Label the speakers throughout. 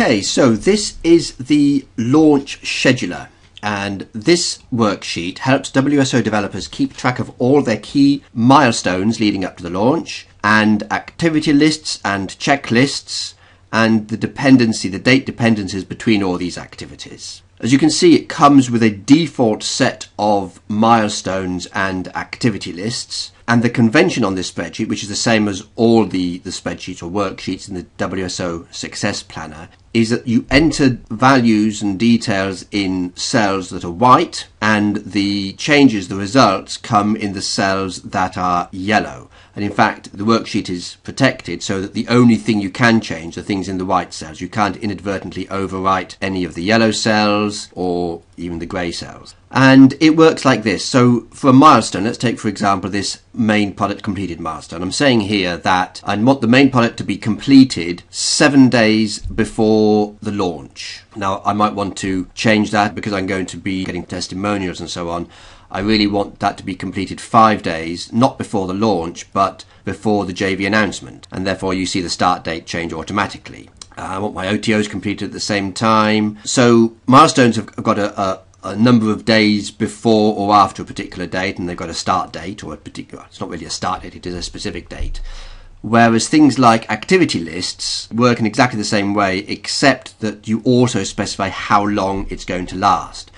Speaker 1: Okay, so this is the launch scheduler, and this worksheet helps WSO developers keep track of all their key milestones leading up to the launch, and activity lists and checklists, and the date dependencies between all these activities. As you can see, it comes with a default set of milestones and activity lists, and the convention on this spreadsheet, which is the same as all the spreadsheets or worksheets in the WSO Success Planner, is that you enter values and details in cells that are white, and the changes, the results, come in the cells that are yellow. And in fact, the worksheet is protected so that the only thing you can change are things in the white cells. You can't inadvertently overwrite any of the yellow cells or even the grey cells. And it works like this. So for a milestone, let's take, for example, this main product completed milestone. I'm saying here that I want the main product to be completed 7 days before the launch. Now, I might want to change that because I'm going to be getting testimonials and so on. I really want that to be completed 5 days, not before the launch, but before the JV announcement. And therefore you see the start date change automatically. I want my OTOs completed at the same time. So milestones have got a number of days before or after a particular date, and they've got a start date or a particular, it's not really a start date, it is a specific date. Whereas things like activity lists work in exactly the same way, except that you also specify how long it's going to last.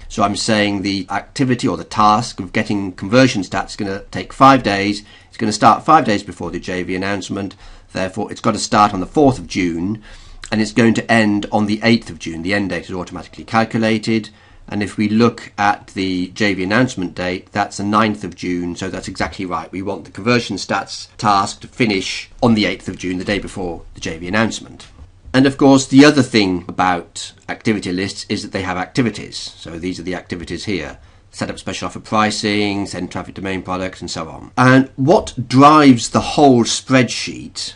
Speaker 1: So I'm saying the activity or the task of getting conversion stats is going to take 5 days. It's going to start 5 days before the JV announcement. Therefore, it's got to start on the 4th of June, and it's going to end on the 8th of June. The end date is automatically calculated. And if we look at the JV announcement date, that's the 9th of June. So that's exactly right. We want the conversion stats task to finish on the 8th of June, the day before the JV announcement. And of course, the other thing about activity lists is that they have activities. So these are the activities here. Set up special offer pricing, send traffic to main products, and so on. And what drives the whole spreadsheet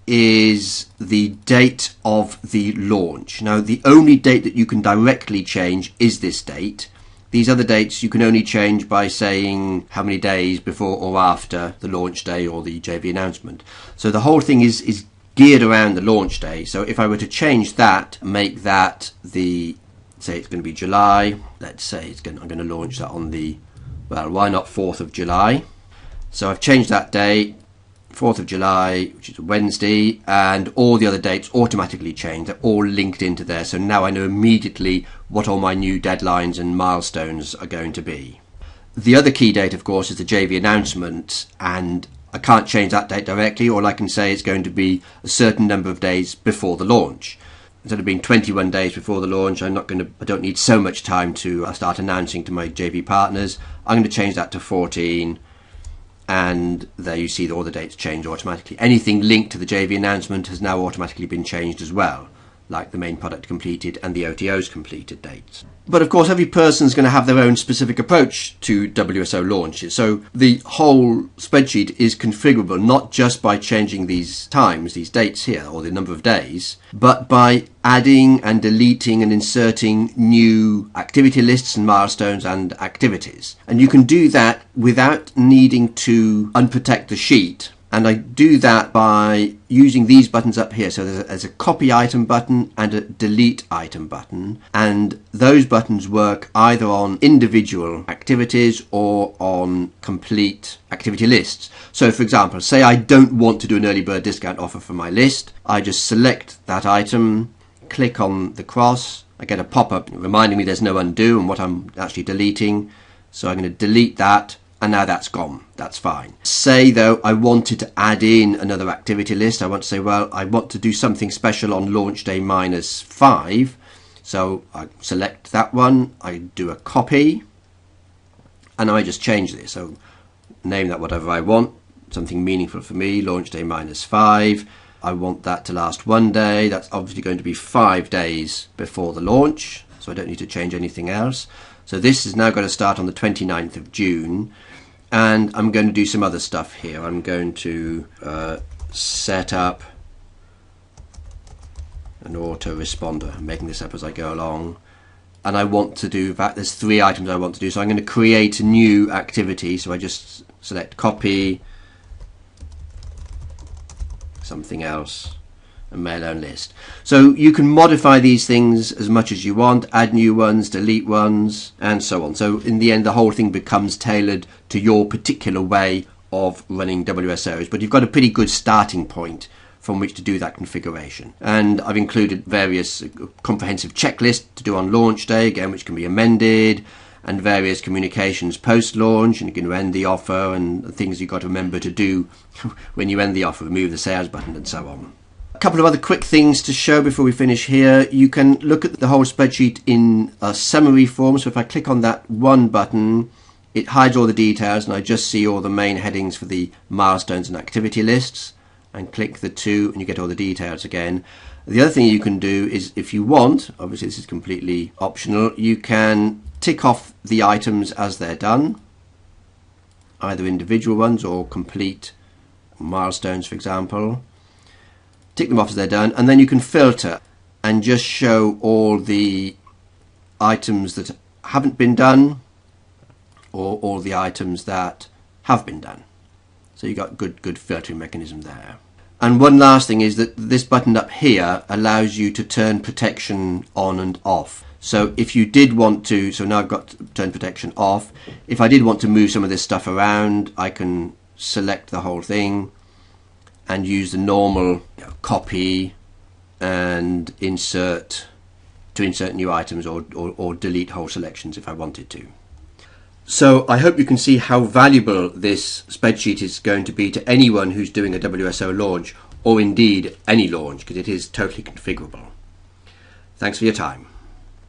Speaker 1: is the date of the launch. Now, the only date that you can directly change is this date. These other dates you can only change by saying how many days before or after the launch day or the JV announcement. So the whole thing is geared around the launch day. So if I were to change that, make that the, say it's going to be July, let's say I'm going to launch that on the, well, why not 4th of July? So I've changed that day, 4th of July, which is a Wednesday, and all the other dates automatically change. They're all linked into there. So now I know immediately what all my new deadlines and milestones are going to be. The other key date, of course, is the JV announcement, and I can't change that date directly. All I can say is going to be a certain number of days before the launch. Instead of being 21 days before the launch, I don't need so much time to start announcing to my JV partners. I'm going to change that to 14, and there you see that all the dates change automatically. Anything linked to the JV announcement has now automatically been changed as well, like the main product completed and the OTOs completed dates. But of course, every person's going to have their own specific approach to WSO launches. So the whole spreadsheet is configurable not just by changing these times, these dates here, or the number of days, but by adding and deleting and inserting new activity lists and milestones and activities. And you can do that without needing to unprotect the sheet. And I do that by using these buttons up here. So there's a copy item button and a delete item button. And those buttons work either on individual activities or on complete activity lists. So for example, say I don't want to do an early bird discount offer for my list. I just select that item, click on the cross. I get a pop-up reminding me there's no undo and what I'm actually deleting. So I'm going to delete that. And now that's gone. That's fine. Say, though, I wanted to add in another activity list. I want to say, well, I want to do something special on launch day -5. So I select that one. I do a copy. And I just change this. So name that whatever I want. Something meaningful for me. Launch day -5. I want that to last 1 day. That's obviously going to be 5 days before the launch. So I don't need to change anything else. So this is now going to start on the 29th of June, and I'm going to do some other stuff here. I'm going to set up an autoresponder. I'm making this up as I go along. And I want to do that. There's 3 items I want to do. So I'm going to create a new activity. So I just select copy, something else, a mail-owned list. So you can modify these things as much as you want, add new ones, delete ones, and so on. So in the end, the whole thing becomes tailored to your particular way of running WSOs, but you've got a pretty good starting point from which to do that configuration. And I've included various comprehensive checklists to do on launch day, again, which can be amended, and various communications post-launch, and you can end the offer, and things you've got to remember to do when you end the offer, remove the sales button, and so on. A couple of other quick things to show before we finish here. You can look at the whole spreadsheet in a summary form. So if I click on that one button, it hides all the details, and I just see all the main headings for the milestones and activity lists, and click the two and you get all the details again. The other thing you can do is, if you want, obviously this is completely optional, you can tick off the items as they're done, either individual ones or complete milestones, for example. Tick them off as they're done, and then you can filter and just show all the items that haven't been done, or all the items that have been done. So you've got good filtering mechanism there. And one last thing is that this button up here allows you to turn protection on and off. So if you did want to, so now I've got turn protection off, if I did want to move some of this stuff around, I can select the whole thing and use the normal copy and insert to insert new items, or delete whole selections if I wanted to. So I hope you can see how valuable this spreadsheet is going to be to anyone who's doing a WSO launch, or indeed any launch, because it is totally configurable. Thanks for your time.